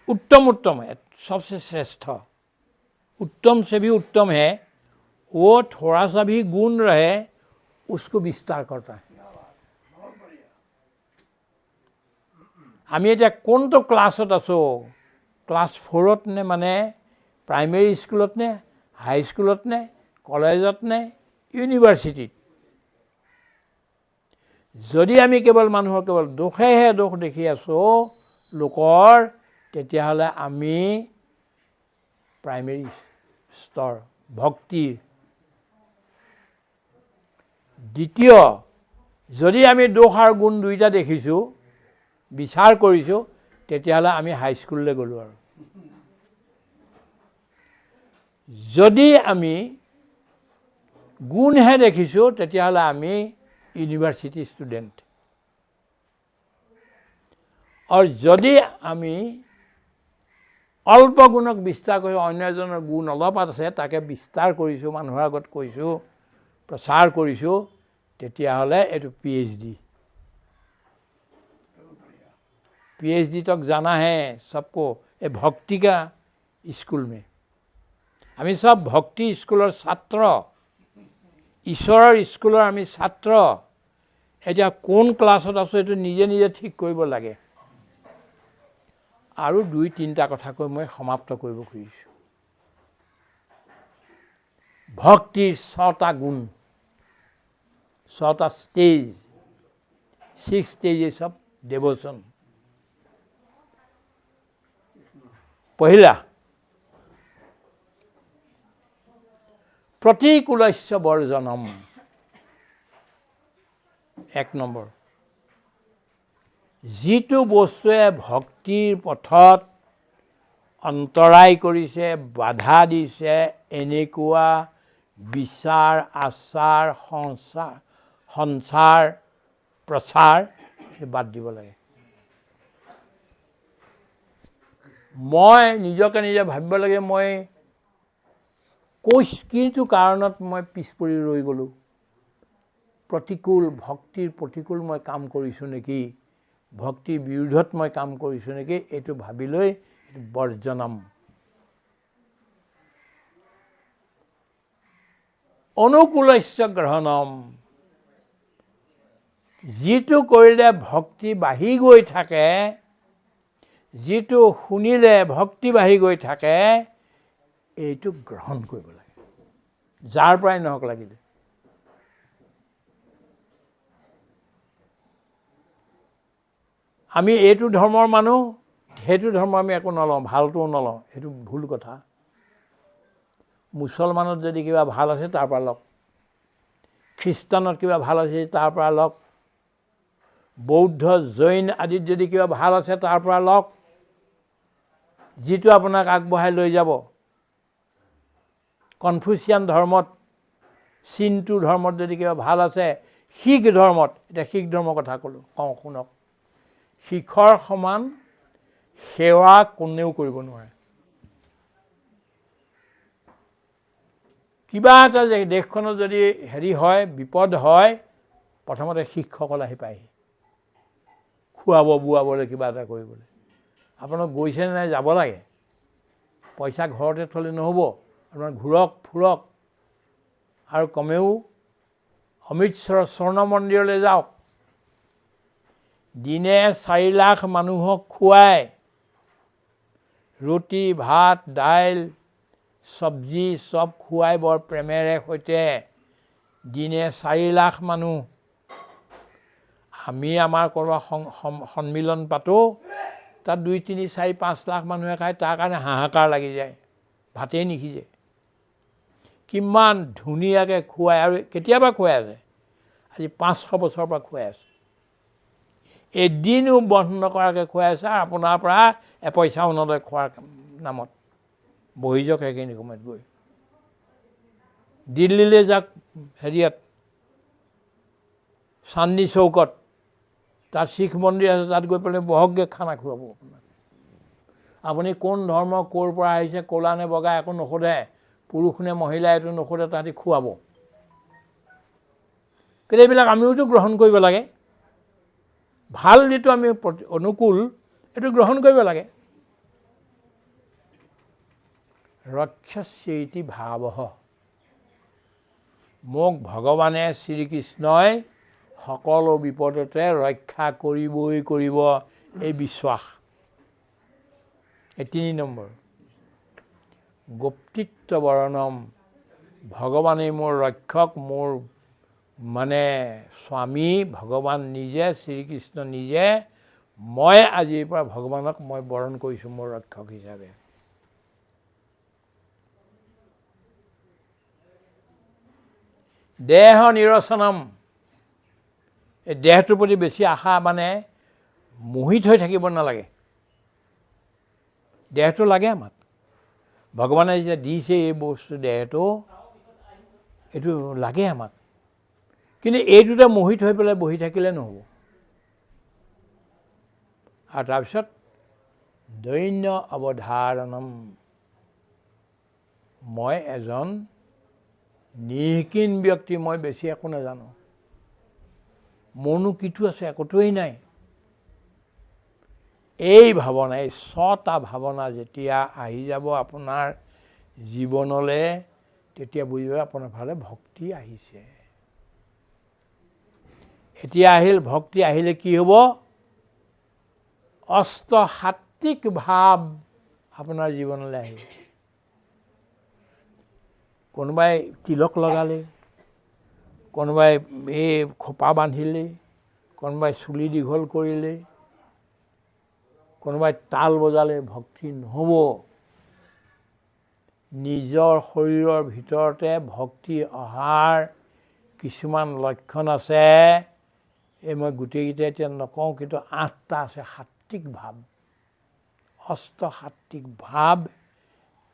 उत्तम उत्तम है, सबसे श्रेष्ठ। उत्तम से भी उत्तम है, वो थोड़ा सा भी गुण रहे उसको विस्तार करता है। আমি এতিয়া কোনটো ক্লাছত আছোঁ, ক্লাছ 4ত নে মানে প্ৰাইমেৰী স্কুলত নে হাই স্কুলত নে কলেজত নে ইউনিভাৰ্চিটিত। যদি আমি কেৱল মানুহৰ কেৱল দোষেহে দোষ দেখি আছোঁ লোকৰ, তেতিয়াহ'লে আমি প্ৰাইমেৰী স্তৰ ভক্তিৰ। দ্বিতীয়, যদি আমি দোষ আৰু গুণ দুইটা দেখিছোঁ, বিচাৰ কৰিছোঁ, তেতিয়াহ'লে আমি হাইস্কুললৈ গ'লোঁ। আৰু যদি আমি গুণহে দেখিছোঁ, তেতিয়াহ'লে আমি ইউনিভাৰ্চিটি ষ্টুডেণ্ট। আৰু যদি আমি অল্প গুণক বিস্তাৰ কৰি অন্য এজনৰ গুণ অলপ আছে তাকে বিস্তাৰ কৰিছোঁ, মানুহৰ আগত কৈছোঁ, প্ৰচাৰ কৰিছোঁ, তেতিয়াহ'লে এইটো PhD। PhD तक जाना है सबको, ये भक्ति का स्कूल में। আমি সব ভক্তি স্কুলৰ ছাত্ৰ, ঈশ্বৰৰ স্কুলৰ আমি ছাত্ৰ। এতিয়া কোন ক্লাছত আছোঁ এইটো নিজে নিজে ঠিক কৰিব লাগে। আৰু 2-3টা কথা কৈ মই সমাপ্ত কৰিব খুজিছোঁ। ভক্তিৰ 6টা গুণ, 6টা স্টেজ, 6 stages of devotion। पहिला, प्रतिकूलस्य वर्जनम। 1 নম্বৰ, যিটো বস্তুৱে ভক্তিৰ পথত অন্তৰায় কৰিছে, বাধা দিছে, এনেকুৱা বিচাৰ, আচাৰ, সঞ্চাৰ, প্ৰচাৰ বাদ দিব লাগে। মই নিজকে নিজে ভাবিব লাগে, মই কিটো কাৰণত মই পিছ পৰি ৰৈ গ'লোঁ। প্ৰতিকূল, ভক্তিৰ প্ৰতিকূল মই কাম কৰিছোঁ নেকি, ভক্তিৰ বিৰুদ্ধত মই কাম কৰিছোঁ নেকি, এইটো ভাবি লৈ বৰ্জনম। অনুকূলস্য গ্ৰহণম। যিটো কৰিলে ভক্তি বাঢ়ি গৈ থাকে, যিটো শুনিলে ভক্তি বাঢ়ি গৈ থাকে, এইটো গ্ৰহণ কৰিব লাগে, যাৰ পৰাই নহওক লাগিলে। আমি এইটো ধৰ্মৰ মানুহ, সেইটো ধৰ্ম আমি একো নলওঁ, ভালটোও নলওঁ, সেইটো ভুল কথা। মুছলমানত যদি কিবা ভাল আছে তাৰ পৰা লওক, খ্ৰীষ্টানত কিবা ভাল আছে তাৰ পৰা লওক, বৌদ্ধ জৈন আদিত যদি কিবা ভাল আছে তাৰ পৰা লওক, যিটো আপোনাক আগবঢ়াই লৈ যাব। কনফুচিয়ান ধৰ্মত, চিন্তু ধৰ্মত যদি কিবা ভাল আছে, শিখ ধৰ্মত, এতিয়া শিখ ধৰ্মৰ কথা কওঁ শুনক, শিখৰ সমান সেৱা কোনেও কৰিব নোৱাৰে। কিবা এটা দেশখনত যদি হেৰি হয়, বিপদ হয়, প্ৰথমতে শিখসকল আহি পায়হি খুৱাব বোৱাবলৈ, কিবা এটা কৰিবলৈ। আপোনাক গৈছে নাই, যাব লাগে। পইচা ঘৰতে থ'লে নহ'ব, আপোনাৰ ঘূৰক ফুৰক, আৰু কমেও অমৃতসৰৰ স্বৰ্ণ মন্দিৰলৈ যাওক। দিনে 4 লাখ মানুহক খুৱায়, ৰুটি ভাত দাইল চব্জি চব খুৱাই বৰ প্ৰেমেৰে সৈতে, দিনে 4 লাখ মানুহ। আমি আমাৰ ক'ৰবাত সন্মিলন পাতোঁ, তাত 2, 3, 4, 5 লাখ মানুহে খায়, তাৰ কাৰণে হাহাকাৰ লাগি যায়, ভাতেই নিসিজে। কিমান ধুনীয়াকৈ খুৱাই, আৰু কেতিয়াবা খুৱাই আছে, আজি 500 বছৰৰ পৰা খুৱাই আছে, এদিনো বন্ধ নকৰাকৈ খুৱাই আছে। আৰু আপোনাৰ পৰা এপইচাও নলয় খোৱাৰ নামত। বহি যাওক সেইখিনি সময়ত গৈ, দিল্লীলৈ যাওক, হেৰিয়াত চান্দনী চৌকত, তাত শিখ মন্দিৰ আছে, তাত গৈ পেলাই বহকগৈ, খানা খুৱাব আপোনাক। আপুনি কোন ধৰ্ম, ক'ৰ পৰা আহিছে, ক'লা নে বগা একো নোসোধে, পুৰুষ নে মহিলা এইটো নোসোধে, তাহাঁতি খুৱাব। কিন্তু এইবিলাক আমিওতো গ্ৰহণ কৰিব লাগে। ভাল যিটো আমি অনুকূল, এইটো গ্ৰহণ কৰিব লাগে। ৰক্ষস্যেতি ভাৱঃ। মোক ভগৱানে শ্ৰীকৃষ্ণই সকলো বিপদতে ৰক্ষা কৰিবই কৰিব, এই বিশ্বাস। এই ৩ নম্বৰ। গোপ্তিত্ব বৰণম, ভগৱানেই মোৰ ৰক্ষক, মোৰ মানে স্বামী ভগৱান নিজে, শ্ৰীকৃষ্ণ নিজে। মই আজিৰ পৰা ভগৱানক মই বৰণ কৰিছোঁ মোৰ ৰক্ষক হিচাপে। দেহ নিৰচনম, এই দেহটোৰ প্ৰতি বেছি আশা মানে মোহিত হৈ থাকিব নালাগে। দেহটো লাগে আমাক, ভগৱানে যে দিছে এই বস্তু দেহটো, এইটো লাগে আমাক। কিন্তু এইটোতে মোহিত হৈ পেলাই বহি থাকিলে নহ'ব। আৰু তাৰপিছত দৈন্য অৱধাৰণম, মই এজন নিৰ্কীন ব্যক্তি, মই বেছি একো নাজানো, মোৰনো কিটো আছে, একোটোৱেই নাই। এই ভাৱনা, এই 6টা ভাৱনা যেতিয়া আহি যাব আপোনাৰ জীৱনলৈ, তেতিয়া বুজিব আপোনাৰ ফালে ভক্তি আহিছে। এতিয়া আহিল ভক্তি, আহিলে কি হ'ব? অষ্টসাত্বিক ভাৱ আপোনাৰ জীৱনলৈ আহিব। কোনোবাই তিলক লগালে, কোনোবাই এই খোপা বান্ধিলে, কোনোবাই চুলি দীঘল কৰিলে, কোনোবাই তাল বজালে, ভক্তি নহ'ব। নিজৰ শৰীৰৰ ভিতৰতে ভক্তি অহাৰ কিছুমান লক্ষণ আছে। এই মই গোটেইকেইটা এতিয়া নকওঁ, কিন্তু 8টা আছে। সাত্বিক ভাৱ, অষ্টসাত্বিক ভাৱ,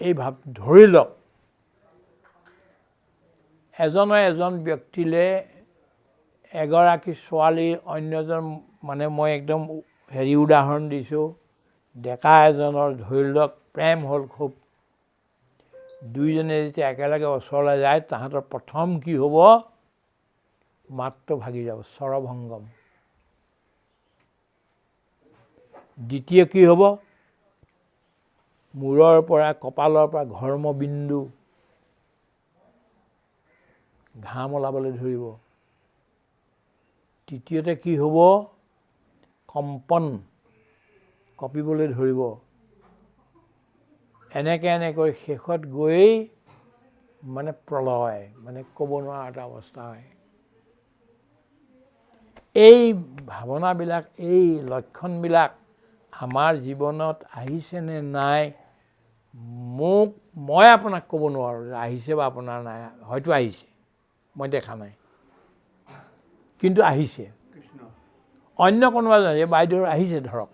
এই ভাৱ ধৰি লওক। এজন ব্যক্তিলে, এগৰাকী ছোৱালী অন্যজন, মানে মই একদম উদাহৰণ দিছোঁ। ডেকা এজনৰ ধৰি লওক প্ৰেম হ'ল খুব। দুইজনে যেতিয়া একেলগে ওচৰলৈ যায়, তাহাঁতৰ প্ৰথম কি হ'ব? মাতটো ভাগি যাব, স্বৰভংগম। দ্বিতীয় কি হ'ব? মূৰৰ পৰা, কপালৰ পৰা ঘৰ্মবিন্দু ঘাম ওলাবলৈ ধৰিব। তৃতীয়তে কি হ'ব? কম্পন, কঁপিবলৈ ধৰিব। এনেকৈ শেষত গৈ মানে প্ৰলয়, মানে ক'ব নোৱাৰা এটা অৱস্থা হয়। এই ভাৱনাবিলাক, এই লক্ষণবিলাক আমাৰ জীৱনত আহিছেনে নাই, মই আপোনাক ক'ব নোৱাৰোঁ যে আহিছে বা আপোনাৰ নাই। হয়তো আহিছে, মই দেখা নাই, কিন্তু আহিছে। অন্য কোনোবা জানে, বাইদেউৰ আহিছে ধৰক,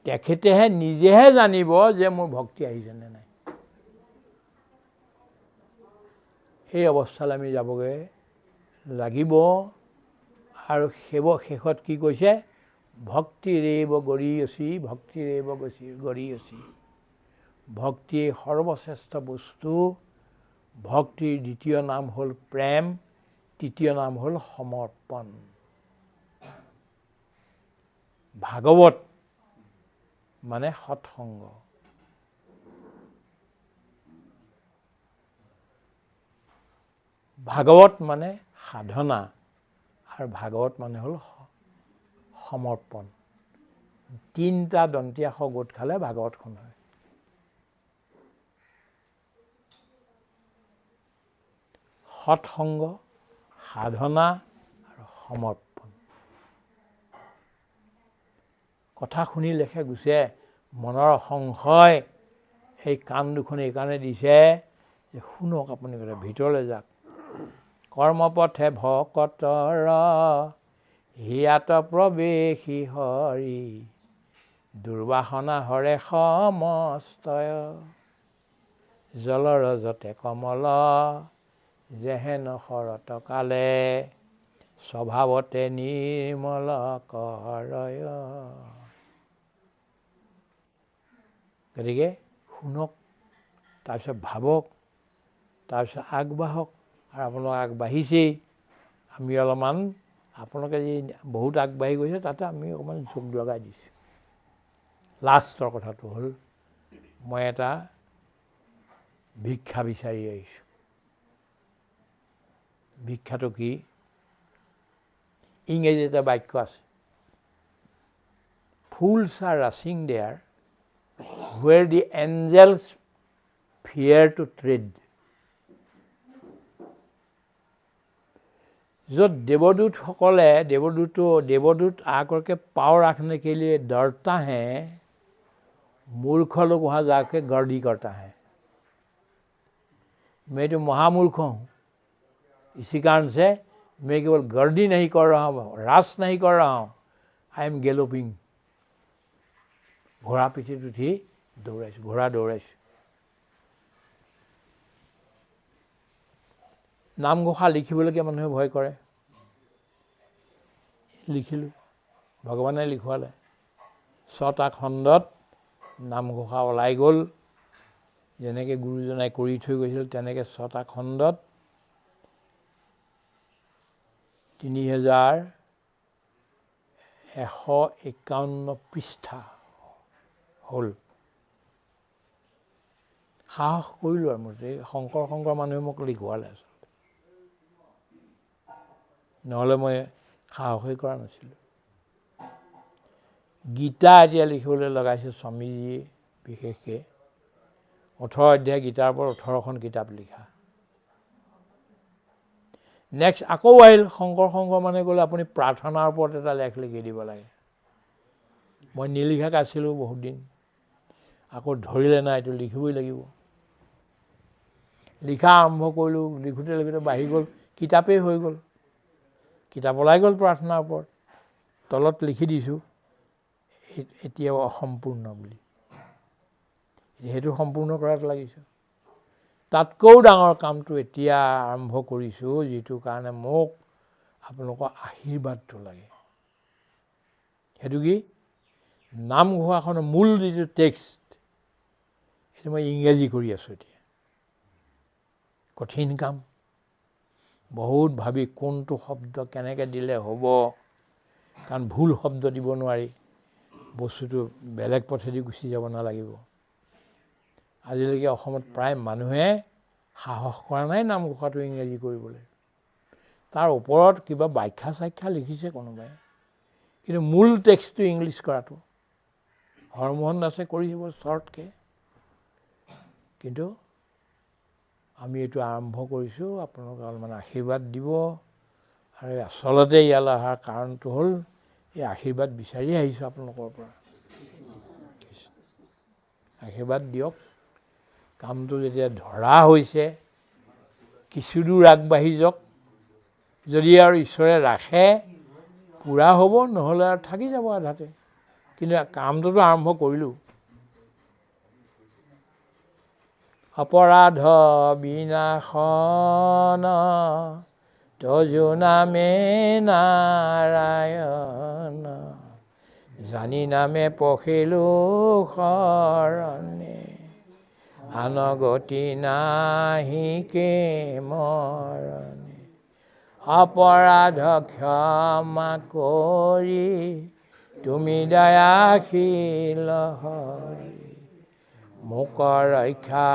তেখেতেহে নিজেহে জানিব যে মোৰ ভক্তি আহিছেনে নাই। এই অৱস্থালৈ আমি যাবগৈ লাগিব। আৰু শেষত কি কৈছে? ভক্তিৰেৱ গৰীয়সী, ভক্তিৰেৱ গৰীয়সী। ভক্তিয়ে সৰ্বশ্ৰেষ্ঠ বস্তু। ভক্তিৰ দ্বিতীয় নাম হ'ল প্ৰেম, তৃতীয় নাম হ'ল সমৰ্পণ। ভাগৱত মানে সৎসংগ। ভাগৱত মানে সাধনা, আৰু ভাগৱত মানে হ'ল সমৰ্পণ। 3টা দন্তীয়া শ গোট খালে ভাগৱতখন হয়। সৎসংগ, সাধনা আৰু সমৰ্পণ। কথা শুনি লেখে গুচে, মনৰ সংশয়। এই কাণ দুখন এইকাৰণে দিছে যে শুনক আপুনি, কথা ভিতৰলৈ যাওক। কৰ্মপথে ভকতৰ হিয়াত প্ৰৱেশী হৰি, দুৰ্বাসনা হৰে সমস্তয়, জলৰ যতে কমল যেহেন শৰত কালে, স্বভাৱতে নিৰ্মল কৰয়। গতিকে শুনক, তাৰপিছত ভাবক, তাৰপিছত আগবাঢ়ক। আৰু আপোনালোক আগবাঢ়িছেই। আমি অলপমান, আপোনালোকে যি বহুত আগবাঢ়ি গৈছে, তাতে আমি অকণমান যোগ লগাই দিছোঁ। লাষ্টৰ কথাটো হ'ল মই এটা ভিক্ষা বিচাৰি আহিছোঁ। ভিক্ষাটো কি? ইংৰাজী এটা বাক্য আছে, fools are rushing there where the angels fear to tread. য'ত देवदूतসকলে देवदूत आकर के पाँव रखने के लिए डरता है, मूर्ख लोग वहाँ जाके गर्दी करता है। मैं तो महामूर्ख हूँ, इसी कारण से मैं केवल गर्दी नहीं कर रहा हूँ, रास नहीं कर रहा हूँ, आई एम गैलोपिंग। घोड़ा पिठित उठी दौड़ाइছোঁ, ঘোঁৰা দৌৰাইছোঁ। নামঘোষা লিখিবলৈকে মানুহে ভয় কৰে। লিখিলোঁ, ভগৱানে লিখোৱালে। 6টা খণ্ডত নামঘোষা ওলাই গ'ল। যেনেকৈ গুৰুজনাই কৰি থৈ গৈছিল তেনেকৈ 6টা খণ্ডত 3151 পৃষ্ঠা হ'ল। সাহস কৰিলোঁ আৰু মোৰ শংকৰ মানুহে মোক লিখোৱালে আচলতে, নহ'লে মই সাহসেই কৰা নাছিলোঁ। গীতা এতিয়া লিখিবলৈ লগাইছে স্বামীজীয়ে, বিশেষকৈ 18 অধ্যায় গীতাৰ ওপৰত 18খন কিতাপ লিখা। নেক্সট আকৌ আহিল শংকৰ মানে ক'লে আপুনি প্ৰাৰ্থনাৰ ওপৰত এটা লেখ লিখি দিব লাগে। মই নিলিখাক আছিলোঁ বহুত দিন, আকৌ ধৰিলে নাই, এইটো লিখিবই লাগিব। লিখা আৰম্ভ কৰিলোঁ, লিখোঁতে বাঢ়ি গ'ল, কিতাপেই হৈ গ'ল। কিতাপ ওলাই গ'ল প্ৰাৰ্থনাৰ ওপৰত। তলত লিখি দিছোঁ এতিয়াও অসম্পূৰ্ণ বুলি। সেইটো সম্পূৰ্ণ কৰাত লাগিছোঁ। তাতকৈও ডাঙৰ কামটো এতিয়া আৰম্ভ কৰিছোঁ, যিটো কাৰণে মোক আপোনালোকৰ আশীৰ্বাদটো লাগে। সেইটো কি? নামঘোষাখনৰ মূল যিটো টেক্সট, সেইটো মই ইংৰাজী কৰি আছোঁ এতিয়া। কঠিন কাম, বহুত ভাবি কোনটো শব্দ কেনেকৈ দিলে হ'ব, কাৰণ ভুল শব্দ দিব নোৱাৰি, বস্তুটো বেলেগ পথেদি গুচি যাব নালাগিব। আজিলৈকে অসমত প্ৰায় মানুহে সাহস কৰা নাই নামঘোষাটো ইংৰাজী কৰিবলৈ। তাৰ ওপৰত কিবা ব্যাখ্যা লিখিছে কোনোবাই, কিন্তু মূল টেক্সটটো ইংলিছ কৰাটো হৰমোহন দাসে কৰিব শ্বৰ্টকৈ। কিন্তু আমি এইটো আৰম্ভ কৰিছোঁ, আপোনালোকে অলপমান আশীৰ্বাদ দিব। আৰু আচলতে ইয়ালৈ অহাৰ কাৰণটো হ'ল এই আশীৰ্বাদ বিচাৰি আহিছোঁ আপোনালোকৰ পৰা। আশীৰ্বাদ দিয়ক। কামটো যেতিয়া ধৰা হৈছে, কিছুদূৰ আগবাঢ়ি যাওক। যদি আৰু ঈশ্বৰে ৰাখে পূৰা হ'ব, নহ'লে আৰু থাকি যাব আধাতে। কিন্তু কামটোতো আৰম্ভ কৰিলোঁ। অপৰাধ বিনাশন তজু নামে নাৰায়ণ, জানি নামে পখিলোঁ শৰণে, আনগতি নাহিকে মৰণে। অপৰাধ ক্ষমা কৰি তুমি দয়াশীল হৰি, মোক ৰক্ষা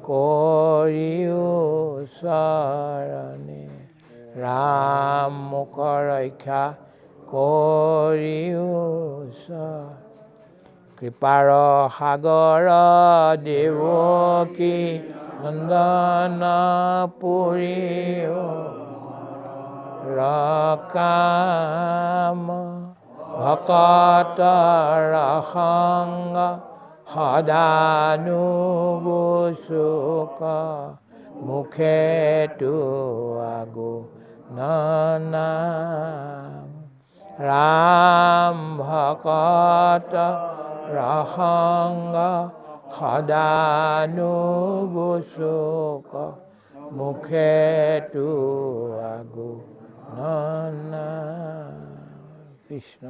কৰিও চৰণে। ৰাম মোক ৰক্ষা কৰিও চৰণে। কৃপাৰ সাগৰ দেৱকী নন্দন পুৰীও ৰকাম, ভকতৰ সংগ সদানুগোচোক, মুখেতো আগো নাম। ৰাম ভকত ৰসংগ সদানুগোচোক, মুখেতো আগো নাম। কৃষ্ণ।